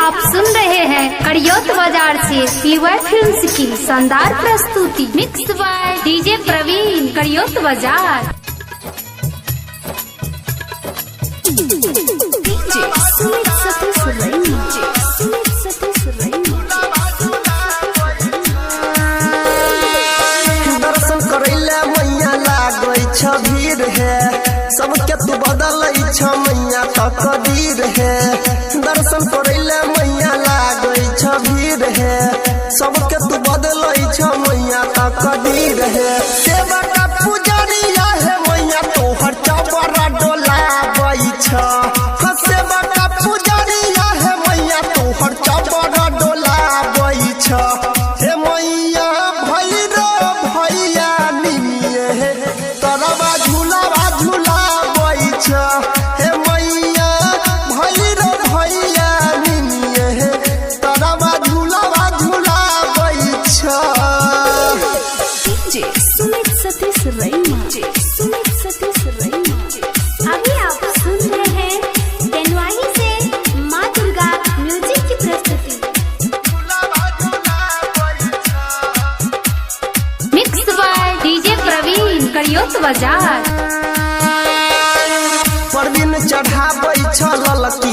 आप सुन रहे हैं कड़ियोत बाजार से पीवाई फिल्म्स की शानदार प्रस्तुति मिक्स बाय डीजे प्रवीण कड़ियोत बाजार। दर्शन करैले मैया लागै छ भीड़ है, सबके तू बदलै छ मैया तकदीर है। दर्शन करैले मैया लागै छ भीड़ है, सबके तू बदलै छ मैया तकदीर है। सेवा का पुजारिया है मैया तोहर चबरा डोलाबै छ, सेवा का पुजारिया है मैया तोहर चबरा डोलाबै छ। हे मैया भैया निमिये तरवा झूलावा झूलाबै छ। हे मैया भैया निमिये तरवा झूलावा झूलाबै छ। अभी आप सुन रहे हैं तेनवाही से माँ दुर्गा म्यूजिक की प्रस्तुति मिक्स बाय डीजे प्रवीण कड़ियोत बाजार। परवीन चढ़ाबै छ ललकी